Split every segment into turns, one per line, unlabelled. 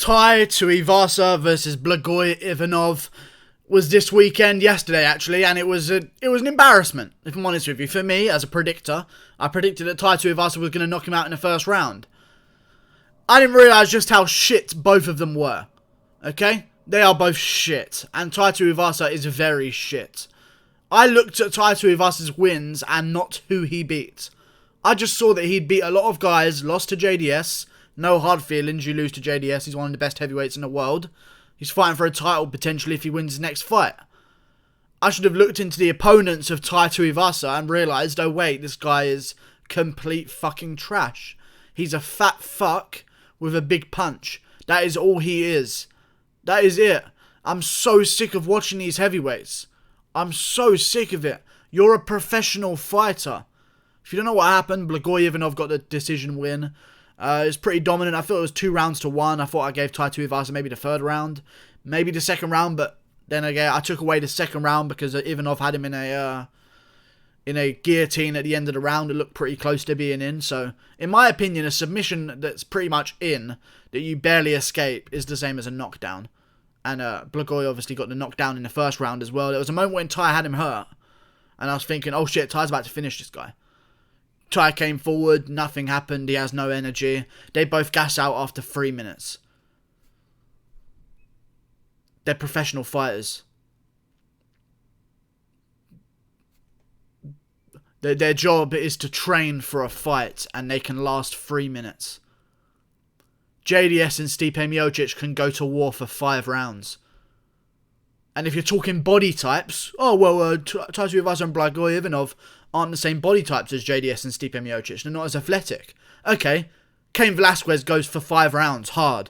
Tai Tuivasa versus Blagoy Ivanov was this weekend, yesterday actually, and it was an embarrassment, if I'm honest with you. For me, as a predictor, I predicted that Tai Tuivasa was going to knock him out in the first round. I didn't realise just how shit both of them were. Okay? They are both shit, and Tai Tuivasa is very shit. I looked at Tai Tuivasa's wins and not who he beat. I just saw that he'd beat a lot of guys, lost to JDS. No hard feelings, you lose to JDS. He's one of the best heavyweights in the world. He's fighting for a title potentially if he wins his next fight. I should have looked into the opponents of Tai Tuivasa and realised, oh wait, this guy is complete fucking trash. He's a fat fuck with a big punch. That is all he is. That is it. I'm so sick of watching these heavyweights. I'm so sick of it. You're a professional fighter. If you don't know what happened, Blagoy Ivanov got the decision win. It was pretty dominant. I thought it was 2-1. I thought I gave Tai Tuivasa maybe the third round. Maybe the second round, but then again, I took away the second round because Ivanov had him in a guillotine at the end of the round. It looked pretty close to being in. So, in my opinion, a submission that's pretty much in, that you barely escape, is the same as a knockdown. And Blagoy obviously got the knockdown in the first round as well. There was a moment when Tai had him hurt. And I was thinking, oh shit, Tai's about to finish this guy. Tai came forward, nothing happened, he has no energy. They both gas out after 3 minutes. They're professional fighters. Their job is to train for a fight, and they can last 3 minutes. JDS and Stipe Miocic can go to war for 5 rounds. And if you're talking body types, Tai Tuivasa and Blagoy Ivanov aren't the same body types as JDS and Stipe Miocic. They're not as athletic. Okay, Cain Velasquez goes for 5 rounds, hard.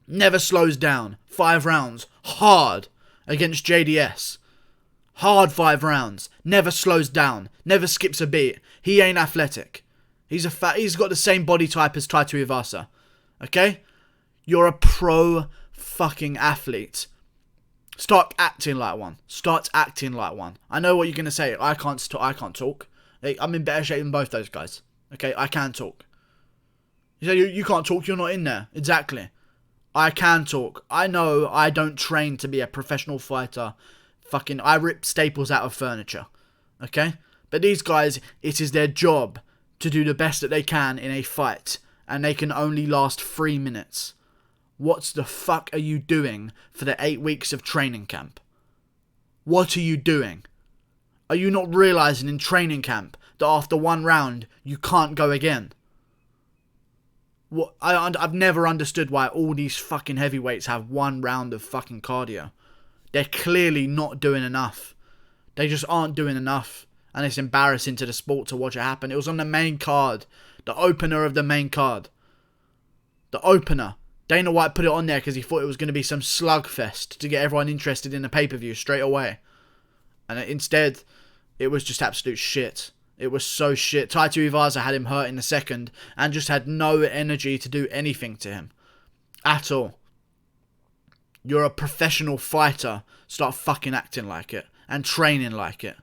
Never slows down. 5 rounds, hard, against JDS. Hard 5 rounds. Never slows down. Never skips a beat. He ain't athletic. He's got the same body type as Tai Tuivasa. Okay? You're a pro fucking athlete. Start acting like one. Start acting like one. I know what you're going to say. I can't talk. I'm in better shape than both those guys. Okay, I can talk. You say you can't talk, you're not in there. Exactly. I can talk. I know I don't train to be a professional fighter. I rip staples out of furniture. Okay? But these guys, it is their job to do the best that they can in a fight. And they can only last 3 minutes. What the fuck are you doing for the 8 weeks of training camp? What are you doing? Are you not realising in training camp that after 1 round, you can't go again? I've never understood why all these fucking heavyweights have 1 round of fucking cardio. They're clearly not doing enough. They just aren't doing enough. And it's embarrassing to the sport to watch it happen. It was on the main card. The opener of the main card. The opener. Dana White put it on there because he thought it was going to be some slugfest to get everyone interested in the pay-per-view straight away. And instead, it was just absolute shit. It was so shit. Tai Tuivasa had him hurt in the second and just had no energy to do anything to him. At all. You're a professional fighter. Start fucking acting like it. And training like it.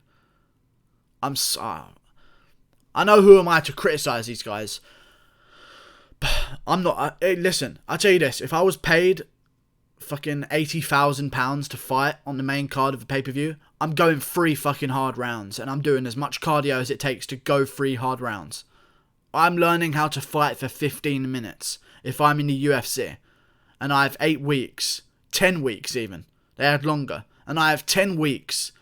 I know who am I to criticise these guys. I'm not. Listen, I'll tell you this. If I was paid fucking £80,000 to fight on the main card of the pay-per-view, I'm going 3 fucking hard rounds. And I'm doing as much cardio as it takes to go 3 hard rounds. I'm learning how to fight for 15 minutes if I'm in the UFC. And I have 8 weeks. 10 weeks even. They had longer. And I have 10 weeks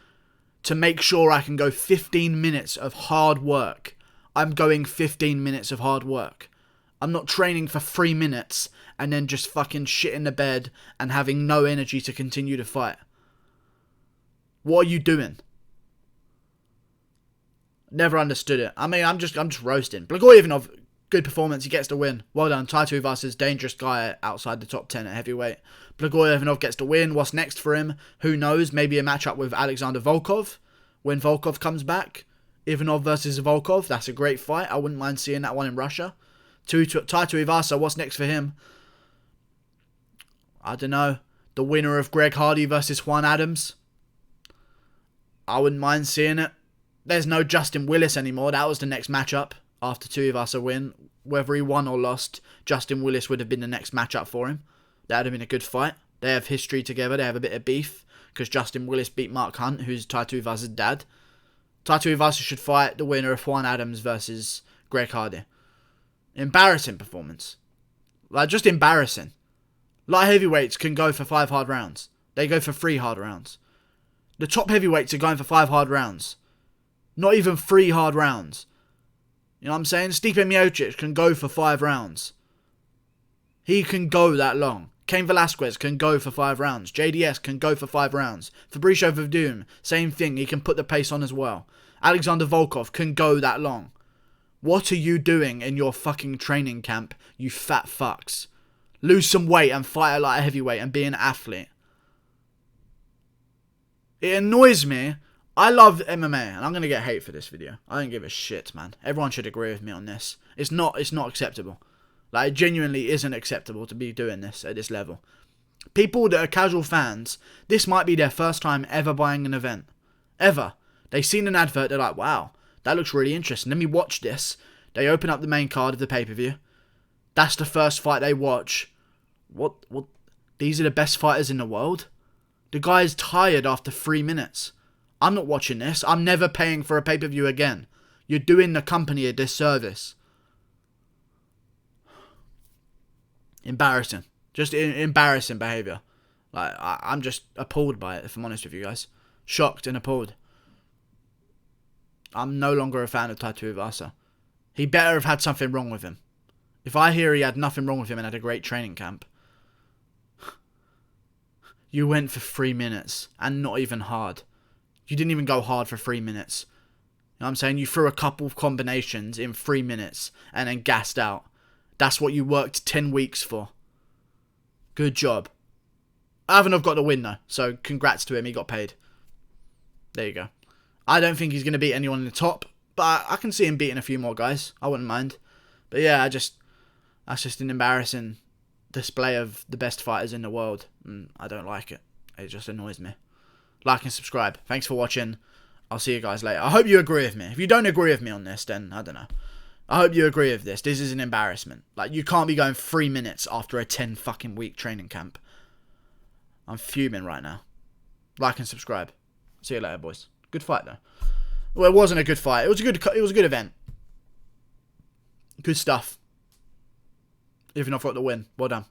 to make sure I can go 15 minutes of hard work. I'm going 15 minutes of hard work. I'm not training for 3 minutes and then just fucking shit in the bed and having no energy to continue to fight. What are you doing? Never understood it. I mean, I'm just roasting. Blagoy Ivanov, good performance. He gets the win. Well done. Tai Tuivasa, dangerous guy outside the top 10 at heavyweight. Blagoy Ivanov gets the win. What's next for him? Who knows? Maybe a matchup with Alexander Volkov when Volkov comes back. Ivanov versus Volkov. That's a great fight. I wouldn't mind seeing that one in Russia. Tai Tuivasa, what's next for him? I don't know. The winner of Greg Hardy versus Juan Adams. I wouldn't mind seeing it. There's no Justin Willis anymore. That was the next matchup after Tuivasa win. whether he won or lost, Justin Willis would have been the next matchup for him. That would have been a good fight. They have history together. They have a bit of beef because Justin Willis beat Mark Hunt, who's Tai Tuivasa's dad. Tai Tuivasa should fight the winner of Juan Adams versus Greg Hardy. Embarrassing performance. Like, just embarrassing. Light heavyweights can go for 5 hard rounds. They go for 3 hard rounds. The top heavyweights are going for 5 hard rounds. Not even 3 hard rounds. You know what I'm saying? Stipe Miocic can go for 5 rounds. He can go that long. Cain Velasquez can go for 5 rounds. JDS can go for 5 rounds. Fabricio Verdum, same thing. He can put the pace on as well. Alexander Volkov can go that long. What are you doing in your fucking training camp, you fat fucks? Lose some weight and fight a light heavyweight and be an athlete. It annoys me. I love MMA and I'm going to get hate for this video. I don't give a shit, man. Everyone should agree with me on this. It's not acceptable. Like, it genuinely isn't acceptable to be doing this at this level. People that are casual fans, this might be their first time ever buying an event. Ever. They've seen an advert, they're like, wow, that looks really interesting. Let me watch this. They open up the main card of the pay-per-view. That's the first fight they watch. What? These are the best fighters in the world? The guy's tired after 3 minutes. I'm not watching this. I'm never paying for a pay-per-view again. You're doing the company a disservice. Embarrassing. Just embarrassing behaviour. Like, I'm just appalled by it, if I'm honest with you guys. Shocked and appalled. I'm no longer a fan of Tai Tuivasa. He better have had something wrong with him. If I hear he had nothing wrong with him and had a great training camp. You went for 3 minutes and not even hard. You didn't even go hard for 3 minutes. You know what I'm saying? You threw a couple of combinations in 3 minutes and then gassed out. That's what you worked 10 weeks for. Good job. Ivanov got the win though, so congrats to him. He got paid. There you go. I don't think he's going to beat anyone in the top, but I can see him beating a few more guys. I wouldn't mind. But yeah, that's just an embarrassing display of the best fighters in the world. And I don't like it. It just annoys me. Like and subscribe. Thanks for watching. I'll see you guys later. I hope you agree with me. If you don't agree with me on this, then I don't know. I hope you agree with this. This is an embarrassment. Like, you can't be going 3 minutes after a 10 fucking week training camp. I'm fuming right now. Like and subscribe. See you later, boys. Good fight though. Well, it wasn't a good fight. It was a good event. Good stuff. Even if I got the win. Well done.